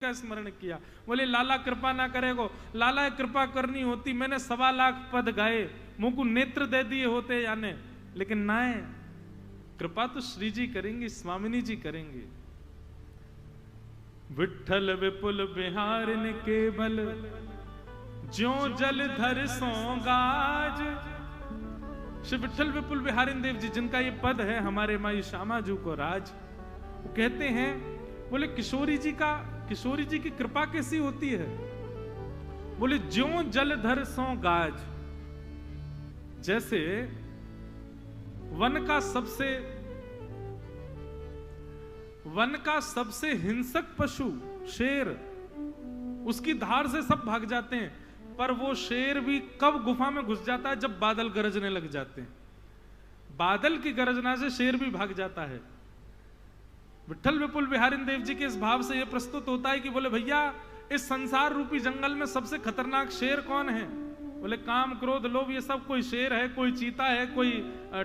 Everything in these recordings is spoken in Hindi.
का स्मरण किया। बोले लाला कृपा ना करेगो, लाला कृपा करनी होती मैंने 1.25 लाख पद गाए, मुझको नेत्र दे दिए होते याने, लेकिन ना है, कृपा तो श्री जी करेंगे, स्वामिनी जी करेंगे। विठल विपुल बिहार ने केवल ज्यों जल धर सो गाज। श्री विठल विपुल बिहारी देव जी जिनका ये पद है हमारे माई श्यामा जी को राज, वो कहते हैं, बोले किशोरी जी की कृपा कैसी होती है? बोले ज्यों जल धर सो गाज। जैसे वन का सबसे हिंसक पशु शेर, उसकी धार से सब भाग जाते हैं, पर वो शेर भी कब गुफा में घुस जाता है? जब बादल गरजने लग जाते हैं। बादल की गरजना से शेर भी भाग जाता है। विठल विपुल बिहारी देव जी के इस भाव से यह प्रस्तुत होता है कि बोले भैया इस संसार रूपी जंगल में सबसे खतरनाक शेर कौन है? बोले काम क्रोध लोभ ये सब, कोई शेर है, कोई चीता है, कोई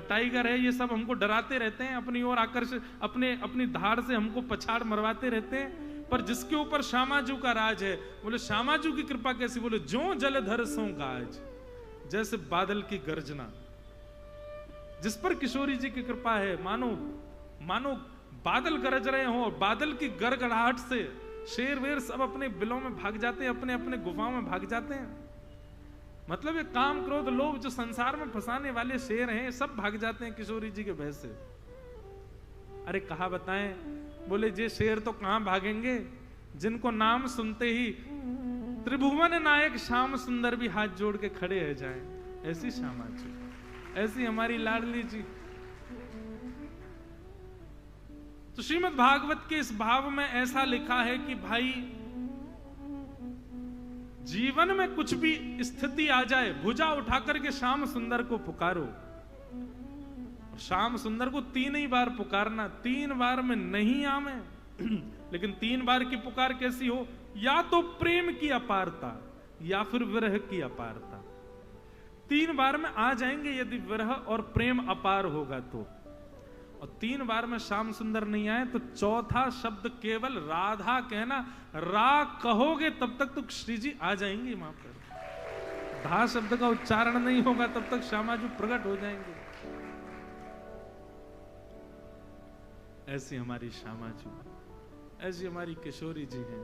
टाइगर है, ये सब हमको डराते रहते हैं, अपनी ओर आकर्षित अपनी धार से हमको पछाड़ मरवाते रहते हैं, पर जिसके ऊपर श्यामा जी का राज है, बोले श्यामा जी की कृपा कैसी? बोले ज्यों जलधर सो गाज, जैसे बादल की गर्जना। जिस पर किशोरी जी की कृपा है, मानो बादल गरज रहे हो, बादल की गड़गड़ाहट से शेर वेर सब अपने बिलों में भाग जाते हैं, अपने अपने गुफाओं में भाग जाते हैं। मतलब ये काम क्रोध लोभ जो संसार में फंसाने वाले शेर हैं, सब भाग जाते हैं किशोरी जी के भय से। अरे कहा बताएं? बोले ये शेर तो कहां भागेंगे, जिनको नाम सुनते ही त्रिभुवन नायक श्याम सुंदर भी हाथ जोड़ के खड़े रह जाएं। ऐसी श्यामा जी, ऐसी हमारी लाडली जी। तो श्रीमद् भागवत के इस भाव में ऐसा लिखा है कि भाई जीवन में कुछ भी स्थिति आ जाए, भुजा उठाकर के श्याम सुंदर को पुकारो। श्याम सुंदर को 3 ही बार पुकारना, 3 बार में नहीं आवे, लेकिन 3 बार की पुकार कैसी हो? या तो प्रेम की अपारता या फिर विरह की अपारता। 3 बार में आ जाएंगे यदि विरह और प्रेम अपार होगा तो। और 3 बार में श्याम सुंदर नहीं आए तो चौथा शब्द केवल राधा कहना, रा कहोगे तब तक तो श्री जी आ जाएंगे वहां पर। धा शब्द का उच्चारण नहीं होगा तब तक श्यामा जी प्रकट हो जाएंगे। ऐसी हमारी श्यामा जी, ऐसी हमारी किशोरी जी हैं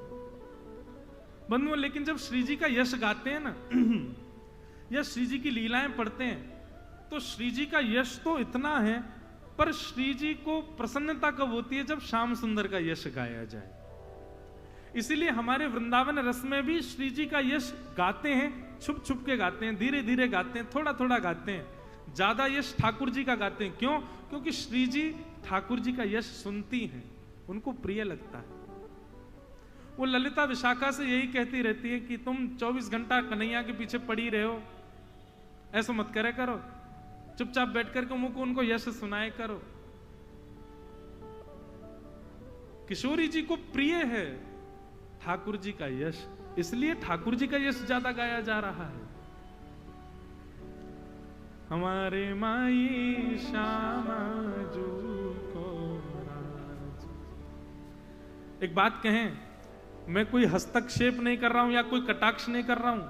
बंधुओं। लेकिन जब श्री जी का यश गाते हैं ना या श्री जी की लीलाएं पढ़ते हैं, तो श्री जी का यश तो इतना है, पर श्री जी को प्रसन्नता कब होती है? जब श्याम सुंदर का यश गाया जाए। इसीलिए हमारे वृंदावन रस में भी श्री जी का यश गाते हैं, छुप छुप के गाते हैं, धीरे धीरे गाते हैं, थोड़ा थोड़ा गाते हैं। ज्यादा यश ठाकुर जी का गाते हैं। क्यों? क्योंकि श्री जी ठाकुर जी का यश सुनती हैं, उनको प्रिय लगता है। वो ललिता विशाखा से यही कहती रहती है कि तुम 24 घंटा कन्हैया के पीछे पड़ी रहे हो, ऐसा मत करे करो, चुपचाप बैठ करके मुझको उनको यश सुनाए करो। किशोरी जी को प्रिय है ठाकुर जी का यश, इसलिए ठाकुर जी का यश ज्यादा गाया जा रहा है। हमारे माई श्यामा जी को राज। एक बात कहें, मैं कोई हस्तक्षेप नहीं कर रहा हूं या कोई कटाक्ष नहीं कर रहा हूं,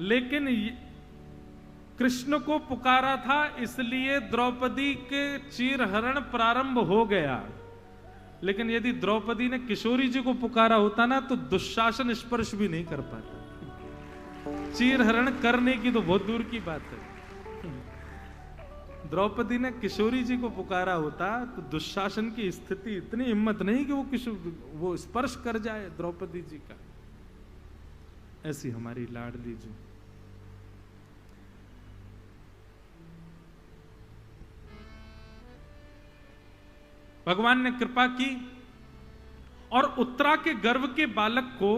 लेकिन कृष्ण को पुकारा था इसलिए द्रौपदी के चीरहरण प्रारंभ हो गया। लेकिन यदि द्रौपदी ने किशोरी जी को पुकारा होता ना, तो दुशासन स्पर्श भी नहीं कर पाता। चीरहरण करने की तो बहुत दूर की बात है। द्रौपदी ने किशोरी जी को पुकारा होता तो दुशासन की स्थिति इतनी हिम्मत नहीं कि वो स्पर्श कर जाए द्रौपदी जी का। ऐसी हमारी लाडली जी। भगवान ने कृपा की और उत्तरा के गर्भ के बालक को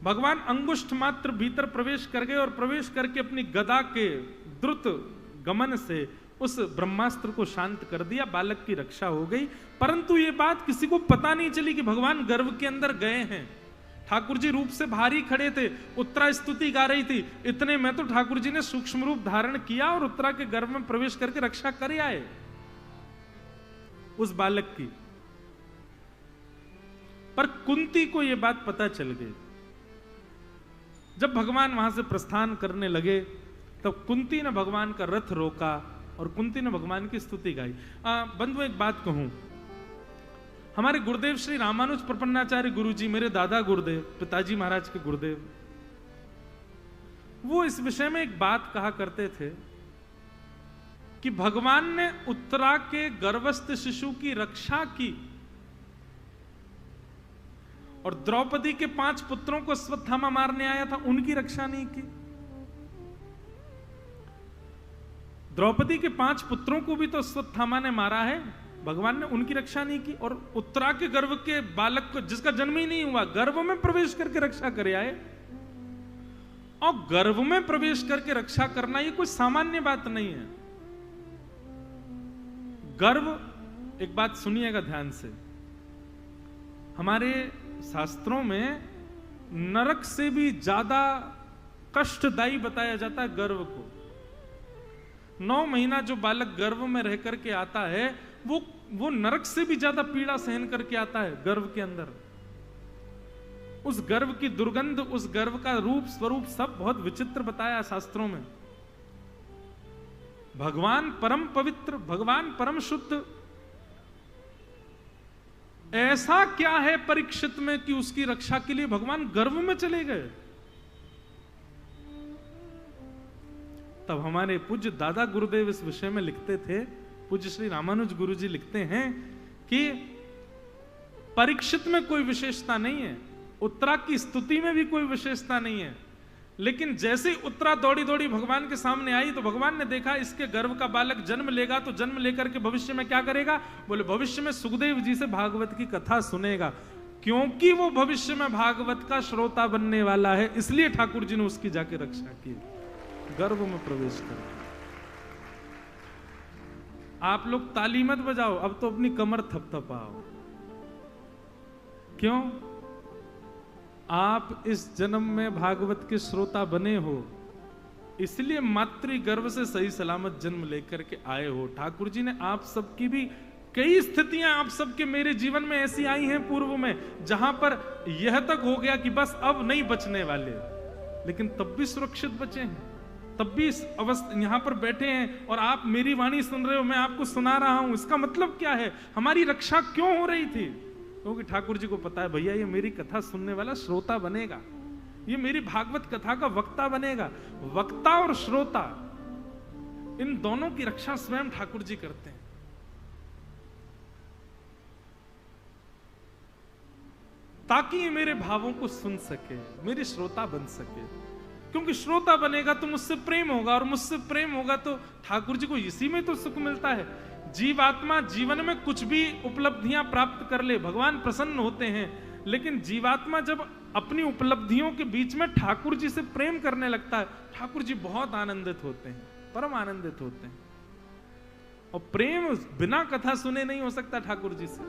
भगवान अंगुष्ठ मात्र भीतर प्रवेश कर गए और प्रवेश करके अपनी गदा के द्रुत गमन से उस ब्रह्मास्त्र को शांत कर दिया। बालक की रक्षा हो गई, परंतु ये बात किसी को पता नहीं चली कि भगवान गर्भ के अंदर गए हैं। ठाकुर जी रूप से भारी खड़े थे, उत्तरा स्तुति गा रही थी, इतने में तो ठाकुर जी ने सूक्ष्म रूप धारण किया और उत्तरा के गर्भ में प्रवेश करके रक्षा कर आए उस बालक की। पर कुंती को यह बात पता चल गई। जब भगवान वहां से प्रस्थान करने लगे तब कुंती ने भगवान का रथ रोका और कुंती ने भगवान की स्तुति गाई। बंधु एक बात कहूं, हमारे गुरुदेव श्री रामानुज प्रपन्नाचार्य गुरुजी, मेरे दादा गुरुदेव, पिताजी महाराज के गुरुदेव, वो इस विषय में एक बात कहा करते थे कि भगवान ने उत्तरा के गर्भस्थ शिशु की रक्षा की और द्रौपदी के 5 पुत्रों को अश्वत्थामा मारने आया था, उनकी रक्षा नहीं की। द्रौपदी के 5 पुत्रों को भी तो अश्वत्थामा ने मारा है, भगवान ने उनकी रक्षा नहीं की। और उत्तरा के गर्भ के बालक को, जिसका जन्म ही नहीं हुआ, गर्भ में प्रवेश करके रक्षा करे आए। और गर्भ में प्रवेश करके रक्षा करना ये कोई सामान्य बात नहीं है। गर्भ, एक बात सुनिएगा ध्यान से, हमारे शास्त्रों में नरक से भी ज्यादा कष्टदायी बताया जाता है गर्भ को। 9 महीना जो बालक गर्भ में रह करके आता है वो नरक से भी ज्यादा पीड़ा सहन करके आता है गर्भ के अंदर। उस गर्भ की दुर्गंध, उस गर्भ का रूप स्वरूप सब बहुत विचित्र बताया शास्त्रों में। भगवान परम पवित्र, भगवान परम शुद्ध, ऐसा क्या है परीक्षित में कि उसकी रक्षा के लिए भगवान गर्भ में चले गए। तब हमारे पूज्य दादा गुरुदेव इस विषय में लिखते थे, पूज्य श्री रामानुज गुरु जी लिखते हैं कि परीक्षित में कोई विशेषता नहीं है, उत्तरा की स्तुति में भी कोई विशेषता नहीं है, लेकिन जैसे ही उत्तरा दौड़ी दौड़ी भगवान के सामने आई तो भगवान ने देखा इसके गर्भ का बालक जन्म लेगा, तो जन्म लेकर के भविष्य में क्या करेगा, बोले भविष्य में सुखदेव जी से भागवत की कथा सुनेगा, क्योंकि वो भविष्य में भागवत का श्रोता बनने वाला है, इसलिए ठाकुर जी ने उसकी जाके रक्षा की, गर्भ में प्रवेश कर। आप लोग ताली मत बजाओ, अब तो अपनी कमर थपथपाओ। क्यों? आप इस जन्म में भागवत के श्रोता बने हो, इसलिए मातृ गर्भ से सही सलामत जन्म लेकर के आए हो। ठाकुर जी ने आप सबकी भी कई स्थितियां आप सबके मेरे जीवन में ऐसी आई हैं पूर्व में, जहां पर यह तक हो गया कि बस अब नहीं बचने वाले, लेकिन तब भी सुरक्षित बचे हैं, तब भी इस अवस्था यहां पर बैठे हैं और आप मेरी वाणी सुन रहे हो, मैं आपको सुना रहा हूं। इसका मतलब क्या है, हमारी रक्षा क्यों हो रही थी? क्योंकि ठाकुर जी को पता है भैया ये मेरी कथा सुनने वाला श्रोता बनेगा, ये मेरी भागवत कथा का वक्ता बनेगा। वक्ता और श्रोता, इन दोनों की रक्षा स्वयं ठाकुर जी करते हैं। ताकि ये मेरे भावों को सुन सके, मेरे श्रोता बन सके, क्योंकि श्रोता बनेगा तो मुझसे प्रेम होगा, और मुझसे प्रेम होगा तो ठाकुर जी को इसी में तो सुख मिलता है। जीवात्मा जीवन में कुछ भी उपलब्धियां प्राप्त कर ले, भगवान प्रसन्न होते हैं, लेकिन जीवात्मा जब अपनी उपलब्धियों के बीच में ठाकुर जी से प्रेम करने लगता है, ठाकुर जी बहुत आनंदित होते हैं, परम आनंदित होते हैं। और प्रेम बिना कथा सुने नहीं हो सकता ठाकुर जी से।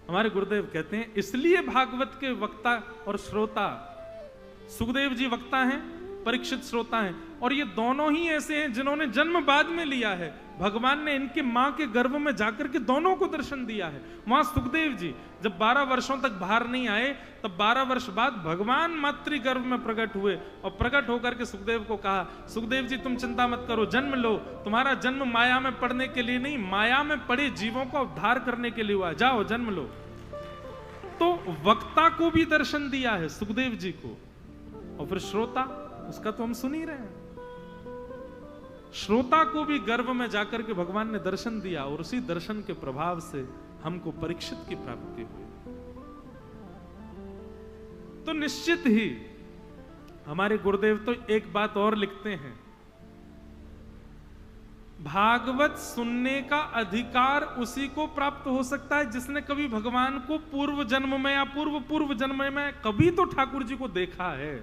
हमारे गुरुदेव कहते हैं इसलिए भागवत के वक्ता और श्रोता, सुखदेव जी वक्ता हैं, परीक्षित श्रोता हैं, और ये दोनों ही ऐसे हैं जिन्होंने जन्म बाद में लिया है। भगवान ने इनके मां के गर्भ में जाकर के दोनों को दर्शन दिया है। वहां सुखदेव जी जब 12 वर्षों तक बाहर नहीं आए, तब 12 वर्ष बाद भगवान मातृ गर्भ में प्रकट हुए, और प्रकट होकर के सुखदेव को कहा, सुखदेव जी तुम चिंता मत करो, जन्म लो, तुम्हारा जन्म माया में पड़ने के लिए नहीं, माया में पड़े जीवों का उद्धार करने के लिए हुआ, जाओ जन्म लो। तो वक्ता को भी दर्शन दिया है सुखदेव जी को, और फिर श्रोता, उसका तो हम सुन ही रहे हैं, श्रोता को भी गर्भ में जाकर के भगवान ने दर्शन दिया, और उसी दर्शन के प्रभाव से हमको परीक्षित की प्राप्ति हुई। तो निश्चित ही हमारे गुरुदेव तो एक बात और लिखते हैं, भागवत सुनने का अधिकार उसी को प्राप्त हो सकता है जिसने कभी भगवान को पूर्व जन्म में या पूर्व पूर्व जन्म में कभी तो ठाकुर जी को देखा है।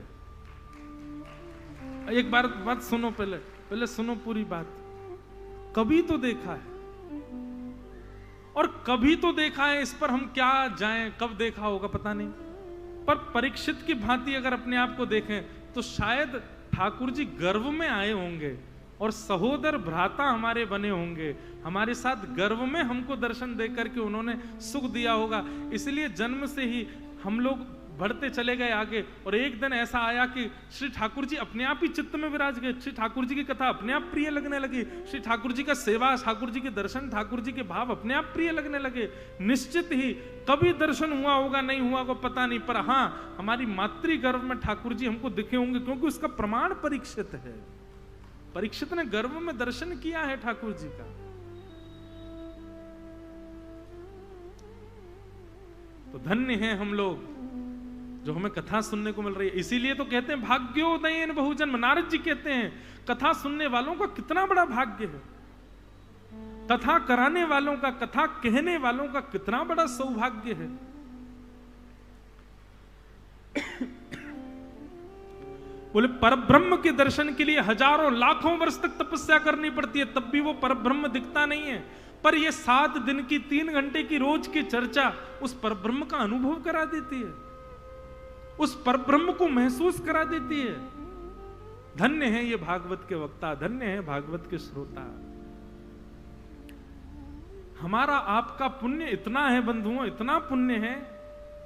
एक बात सुनो, पहले सुनो पूरी बात। कभी तो देखा है, और कभी तो देखा है, इस पर हम क्या जाएं, कब देखा होगा पता नहीं, पर परीक्षित की भांति अगर अपने आप को देखें तो शायद ठाकुर जी गर्भ में आए होंगे और सहोदर भ्राता हमारे बने होंगे, हमारे साथ गर्व में हमको दर्शन देकर के उन्होंने सुख दिया होगा। इसलिए जन्म से ही हम लोग बढ़ते चले गए आगे। और एक दिन ऐसा आया कि श्री ठाकुर जी अपने आप ही चित्त में विराज गए। श्री ठाकुर जी की कथा अपने आप प्रिय लगने लगी। श्री ठाकुर जी का सेवा, ठाकुर जी के दर्शन, ठाकुर जी के भाव अपने आप प्रिय लगने लगे। निश्चित ही कभी दर्शन हुआ होगा, नहीं हुआ को पता नहीं, पर हाँ हमारी मातृ गर्भ में ठाकुर जी हमको दिखे होंगे, क्योंकि उसका प्रमाण परीक्षित है। परीक्षित ने गर्भ में दर्शन किया है ठाकुर जी का। तो धन्य हैं हम लोग जो हमें कथा सुनने को मिल रही है। इसीलिए तो कहते हैं भाग्योदयेन बहुजन्म। नारद जी कहते हैं कथा सुनने वालों का कितना बड़ा भाग्य है, कथा कराने वालों का, कथा कहने वालों का कितना बड़ा सौभाग्य है। बोले परब्रह्म के दर्शन के लिए हजारों लाखों वर्ष तक तपस्या करनी पड़ती है, तब भी वो परब्रह्म दिखता नहीं है। पर ये 7 दिन की 3 घंटे की रोज की चर्चा उस परब्रह्म का अनुभव करा देती है, उस परब्रह्म को महसूस करा देती है। धन्य है ये भागवत के वक्ता, धन्य है भागवत के श्रोता। हमारा आपका पुण्य इतना है बंधुओं, इतना पुण्य है,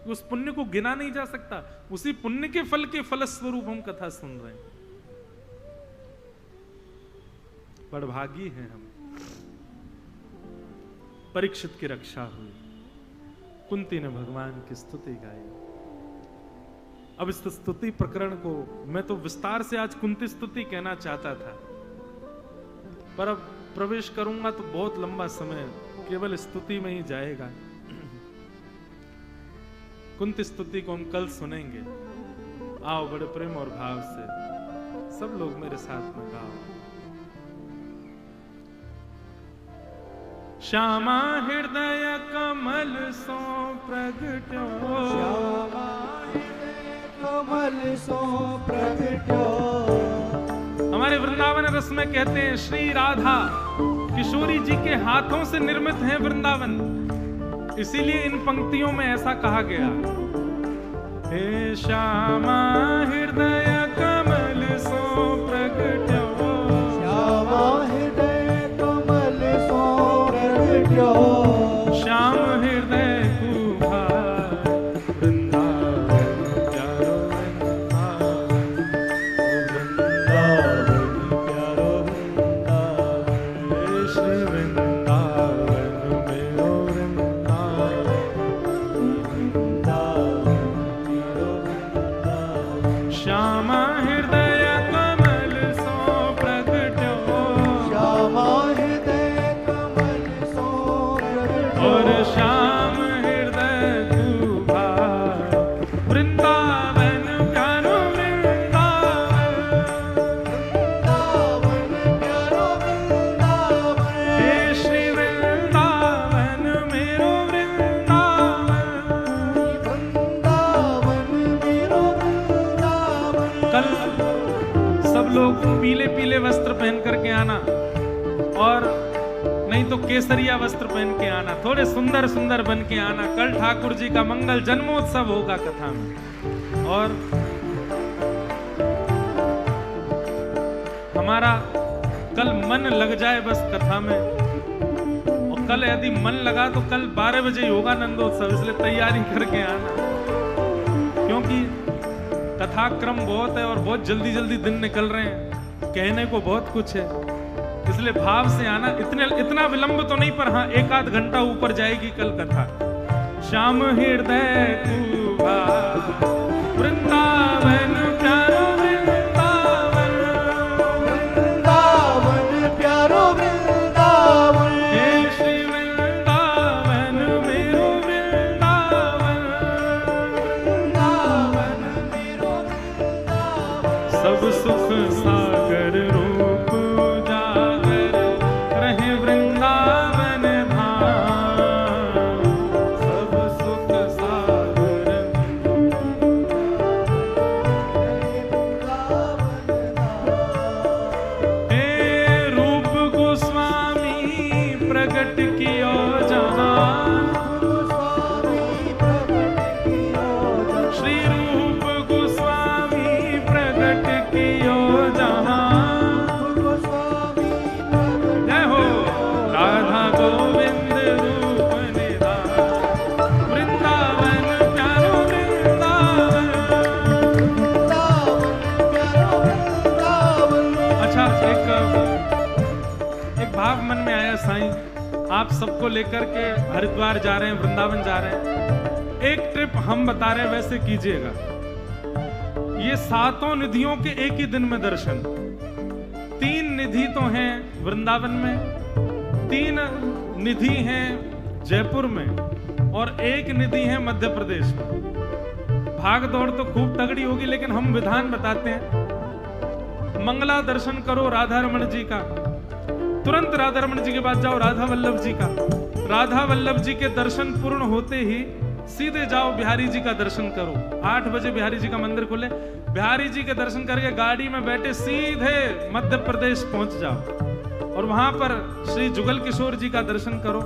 उस पुण्य को गिना नहीं जा सकता। उसी पुण्य के फल के फलस्वरूप हम कथा सुन रहे हैं। बड़भागी हैं हम। परीक्षित की रक्षा हुई, कुंती ने भगवान की स्तुति गाई। अब इस स्तुति प्रकरण को मैं तो विस्तार से आज कुंती स्तुति कहना चाहता था, पर अब प्रवेश करूंगा तो बहुत लंबा समय केवल स्तुति में ही जाएगा। कुंती स्तुति को हम कल सुनेंगे। आओ बड़े प्रेम और भाव से सब लोग मेरे साथ में गाओ। श्यामा हृदय कमल सो प्रगट्यो, श्यामा हृदय कमल सो प्रगट्यो। हमारे वृंदावन रस में कहते हैं श्री राधा किशोरी जी के हाथों से निर्मित है वृंदावन। इसीलिए इन पंक्तियों में ऐसा कहा गया, हे श्यामा हृदय कमल सो प्रगट्यो, श्यामा हृदय कमल सो प्रगट्यो। श्याम हृदय कुभार वृंदावन प्यारो वृंदावन, वृंदावन प्यारो वृंदावन, हे श्री वृंदावन मेरो वृंदावन, वृंदावन प्यारो वृंदावन। श्यामा हृदय कमल सो प्रगट्यो, श्यामा हृदय कमल सो प्रगट्यो। और श्याम हृदय कुभार वृंदावन प्यारो वृंदावन, वृंदावन प्यारो वृंदावन, हे श्री वृंदावन मेरो वृंदावन। वृंदावन मेरो वृंदावन। कल सब लोग पीले पीले वस्त्र पहन करके आना, और नहीं तो केसरिया वस्त्र पहन के आना, थोड़े सुंदर सुंदर बन के आना। कल ठाकुर जी का मंगल जन्मोत्सव होगा कथा में, और हमारा कल मन लग जाए बस कथा में। और कल यदि मन लगा तो कल 12 बजे ही होगा नंदोत्सव, इसलिए तैयारी करके आना, क्योंकि कथा क्रम बहुत है और बहुत जल्दी जल्दी दिन निकल रहे हैं, कहने को बहुत कुछ है, इसलिए भाव से आना। इतना विलंब तो नहीं, पर हाँ 1-8 घंटा ऊपर जाएगी कल कथा। श्याम हृदय कुभार वृंदावन प्यारो वृंदावन, वृंदावन प्यारो वृंदावन, हे श्री वृंदावन मेरो वृंदावन, वृंदावन मेरो वृंदावन। सब सुख सागर रूप उजागर रहे वृंदावन धाम, सब सुख सागर साईं, आप सबको लेकर के हरिद्वार जा रहे हैं, वृंदावन जा रहे हैं, एक ट्रिप हम बता रहे हैं वैसे कीजिएगा। ये 7 निधियों के एक ही दिन में दर्शन। 3 निधि तो हैं वृंदावन में, 3 निधि हैं जयपुर में, और 1 निधि है मध्य प्रदेश में। भाग दौड़ तो खूब तगड़ी होगी, लेकिन हम विधान बताते हैं। मंगला दर्शन करो राधा रमण जी का, तुरंत राधा रमण जी के बाद जाओ राधा वल्लभ जी का। राधा वल्लभ जी के दर्शन पूर्ण होते ही सीधे जाओ बिहारी जी का दर्शन करो। 8 बजे बिहारी जी का मंदिर खुले, बिहारी जी के दर्शन करके गाड़ी में बैठे सीधे मध्य प्रदेश पहुंच जाओ, और वहां पर श्री जुगल किशोर जी का दर्शन करो।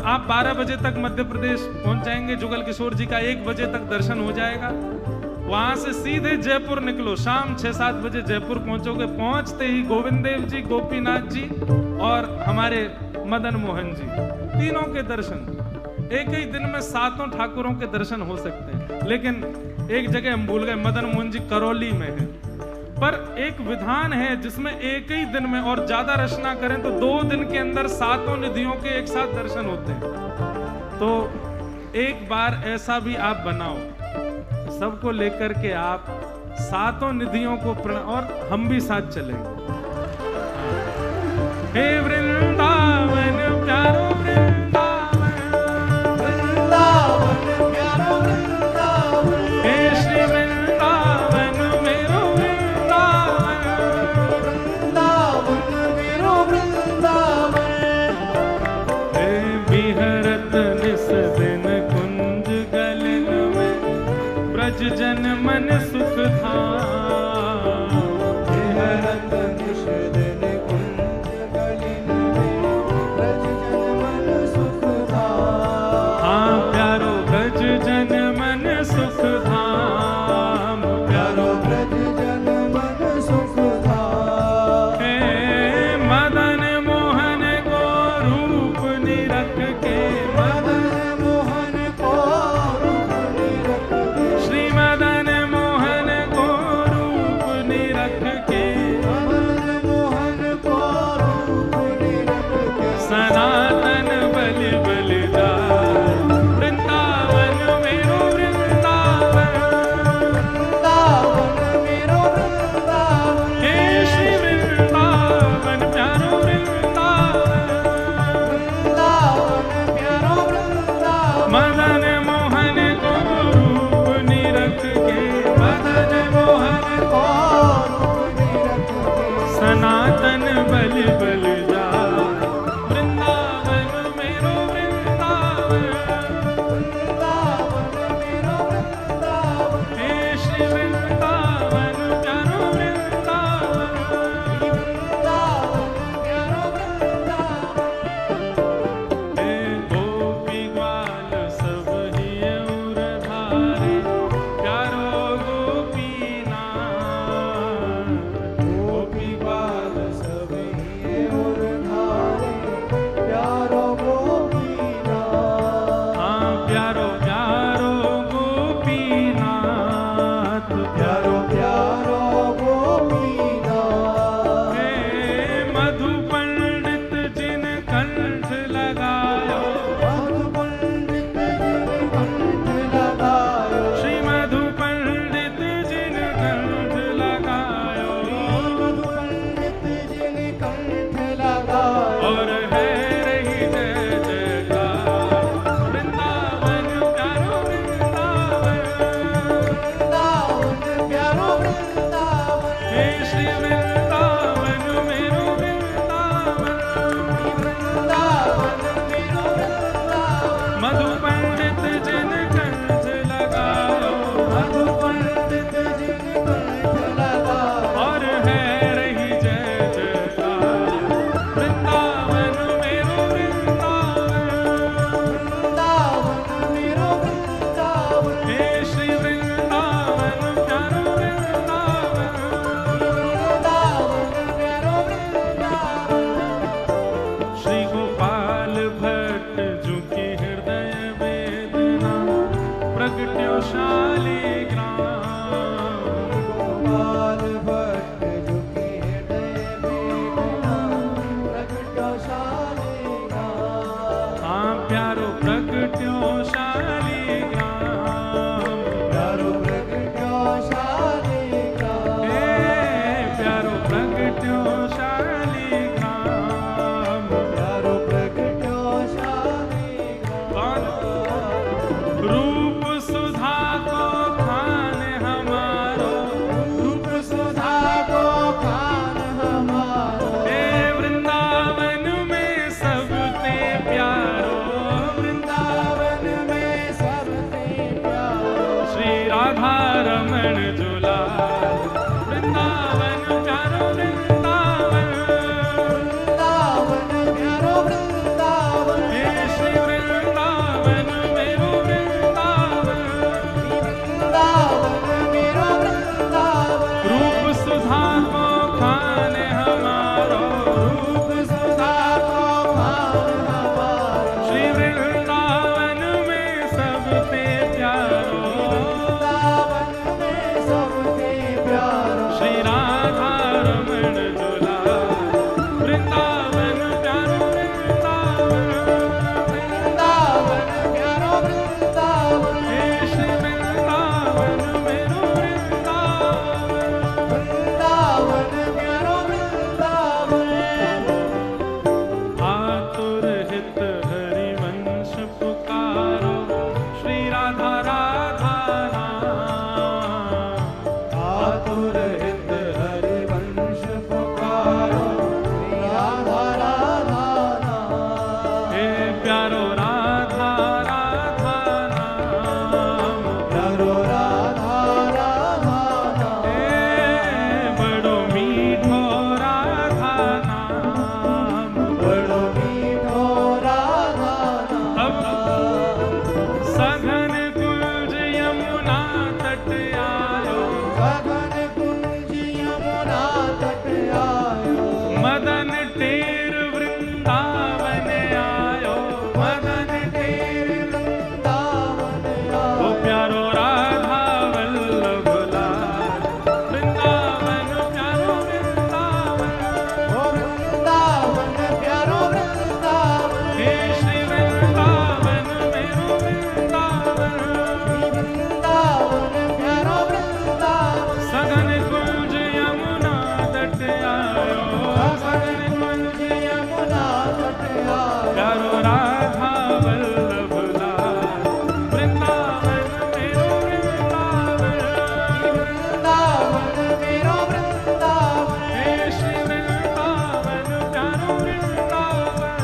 आप 12 बजे तक मध्य प्रदेश पहुंच जाएंगे, जुगल किशोर जी का 1 बजे तक दर्शन हो जाएगा। वहां से सीधे जयपुर निकलो, शाम 6-7 बजे जयपुर पहुंचोगे। पहुंचते ही गोविंद देव जी, गोपीनाथ जी और हमारे मदन मोहन जी, तीनों के दर्शन एक ही दिन में 7 ठाकुरों के दर्शन हो सकते हैं। लेकिन एक जगह हम भूल गए, मदन मोहन जी करौली में है। पर एक विधान है जिसमें एक ही दिन में, और ज्यादा रचना करें तो 2 दिन के अंदर 7 निधियों के एक साथ दर्शन होते हैं। तो एक बार ऐसा भी आप बनाओ, सबको लेकर के आप 7 निधियों को और हम भी साथ चलेंगे। हे वृंदावन प्यारो वृंदावन, वृंदावन प्यारो वृंदावन, हे श्री वृंदावन मेरो वृंदावन, वृंदावन मेरो वृंदावन, हे विहरत निस दिन कुंज गलन में, ब्रज जन मन सुख धाम। विहरत निश दिन कुंज गलिन में, ब्रज जन मन सुख धाम। हाँ प्यारो ब्रज जन मन सुख धाम, प्यारो ब्रज जन मन सुख धाम। हे मदन मोहन को रूप निरख के, मदन मोहन को रूप निरख के, श्री मदन मोहन को रूप निरख के, मदन मोहन को रूप निरख के, सनातन बलि बलिदार, वृंदावन मेरो वृंदावन, वृंदावन मेरो वृंदावन, हे श्री वृंदावन प्यारो वृंदावन, वृंदावन प्यारो वृंदावन, मदन मोहन को रूप निरख के, मदन मोहन को रूप निरख के, सनातन बलि बलिदार, वृंदावन मेरो वृंदावन, वृंदावन मेरो वृंदावन, हे श्री वृंदावन प्यारो वृंदावन, वृंदावन प्यारो वृंदावन, हे गोपी ग्वाल सब ही उर धारे, प्यारो गोपीनाथ, गोपी बाल सब ही और धारे, प्यारो गोपीनाथ। हाँ प्यारो प्यारो गोपीनाथ, प्यारो प्यारो गोपीनाथ, हे मधु पंडित जिन कंठ लगायो, मधु पंडित जिन कंठ लगायो, श्री मधु पंडित जिन कंठ लगायो, मधु पंडित जिन कंठ लगायो, और है रही जय जयकार, वृंदावन प्यारो वृंदावन, वृंदावन प्यारो वृंदावन, हे श्री वृंदावन मेरो वृंदावन, वृंदावन मेरो वृंदावन, मधु पंडित जिन कंठ लगायो, मधु पंडित जिन कंठ लगायो, और है रही जय जयकार, वृंदावन मेरो वृंदावन, वृंदावन मेरो वृंदावन, हे श्री वृंदावन प्यारो वृंदावन, वृंदावन प्यारो वृंदावन, श्री गोपाल भट्ट जो की हृदय वेदना, प्रगट्यो शालिग्राम, गोपाल भट्ट जो की हृदय वेदना, प्रगट्यो शालिग्राम। प्रगट्यो शालिग्राम, प्यारो प्रगट्यो शालिग्राम, प्यारो प्रगट्यो शालिग्राम, प्यारो प्रगट्यो शालिग्राम। रूप सुधा को खान हमारो, रूप सुधा को खान हमारो, वृंदावन में सबसे प्यारो, वृंदावन में सबसे प्यारो, श्री राधा रमण झूला, वृंदावन प्यारो वृंदावन, वृंदावन प्यारो वृंदावन, श्री वृंदावन मेरो वृंदावन, वृंदावन मेरो वृंदावन। रूप सुधा को खान हमारो, रूप सुधा को खान हमारो, श्री वृंदावन में सबसे प्यारो, वृंदावन में सबसे प्यारो, श्री राधा रमण झूला, वृंदावन प्यारो वृंदावन, वृंदावन प्यारो वृंदावन, श्री वृंदावन मेरो वृंदावन, वृंदावन प्यारो वृंदावन। आतुर हित हरिवंश पुकारो, श्री राधा राधा नाम, आतुर हित हरिवंश पुकारो, श्री राधा राधा नाम। हे प्यारो राधा राधा नाम, प्यारो राधा राधा नाम, बड़ो मीठो राधा नाम। बड़ो मीठो राधा अब नाम। सघन कुंज यमुना तट आयो, गगन कुंज यमुना तट आयो, मदन टेर वृंदावन आयो, मदन टेर वृंदावन ओ आयो। प्यारो राधा वल्लभ लाल, वृंदावन प्यारो वृंदावन, ओ वृंदावन प्यारो वृंदावन, हे श्री वृंदावन मेरो वृंदावन, वृंदावन प्यारो वृंदावन। सघन कुंज यमुना तट आयो, सघन कुंज यमुना तट आयो, प्यारो राधा वल्लभ लाल, वृंदावन मेरो वृंदावन, वृंदावन मेरो वृंदावन, हे श्री वृंदावन प्यारो वृंदावन,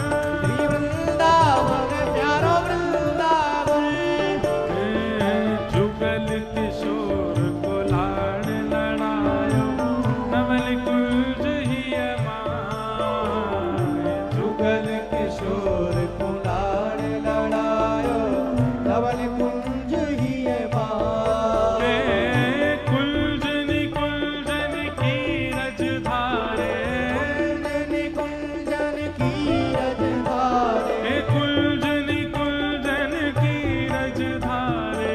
वृंदावन प्यारो वृंदावन। जुगल किशोर को लाड़ लड़ायो, नवल कुंज ही माय, जुगल किशोर को लाड़ लड़ायो, धवल कुंज ही माय। कुंजनी कुंजन की रजधारे, कुंजनी कुंजन की रजधारे, कुंजनी कुंजन की रजधारे,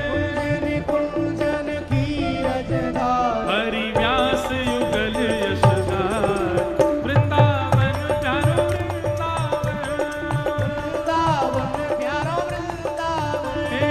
कुंजनी कुंजन की रजधारे। हरि व्यास युगल यशधार, वृंदावन प्यारो वृंदावन, वृंदावन प्यारो वृंदावन, हे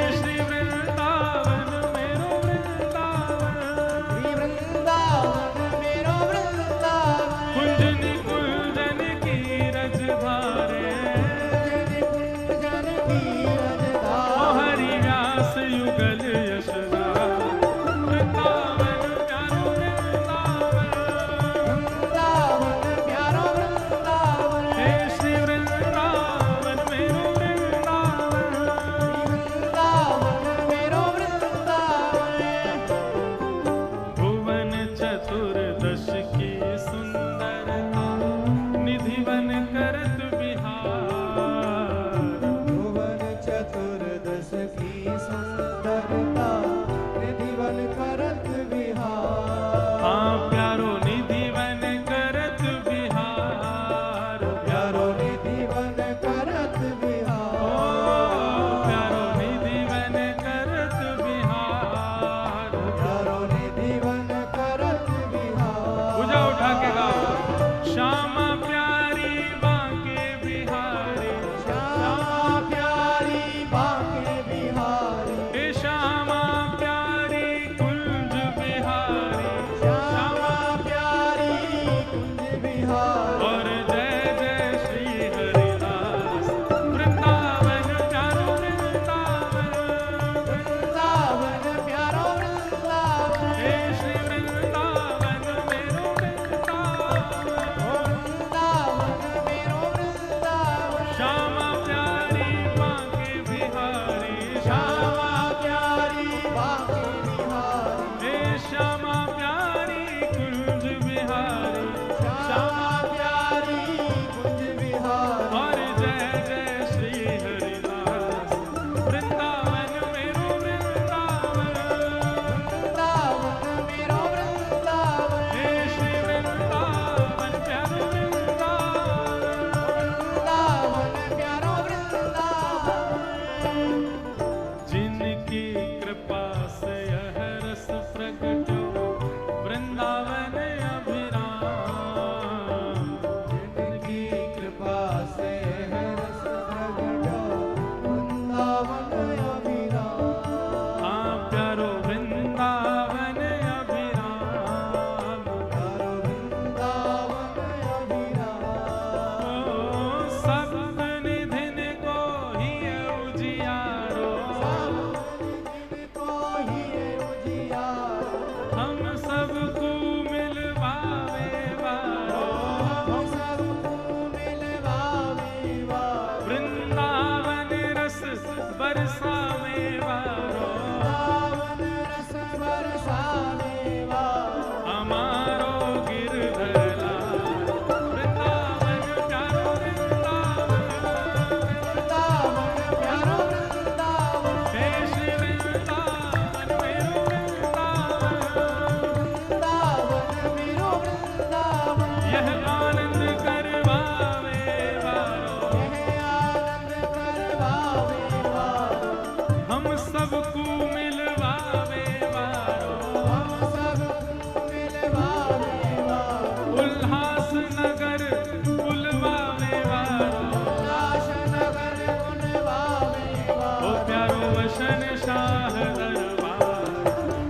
शाह दरबार,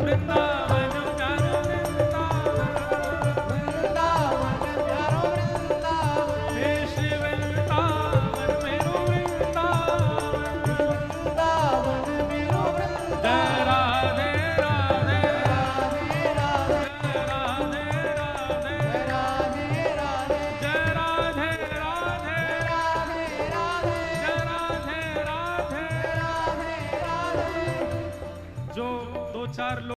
वृंदावन प्यारो वृंदावन प्यारो वृंदावन, हे श्री वृंदावन मेरो वृंदावन। वृंदावन मेरो वृंदावन। जय राधे राधे राधे राधे जय राधे राधे राधे राधे जय राधे राधे राधे राधे जय राधे राधे। राधे राधे। जो दो चार लोग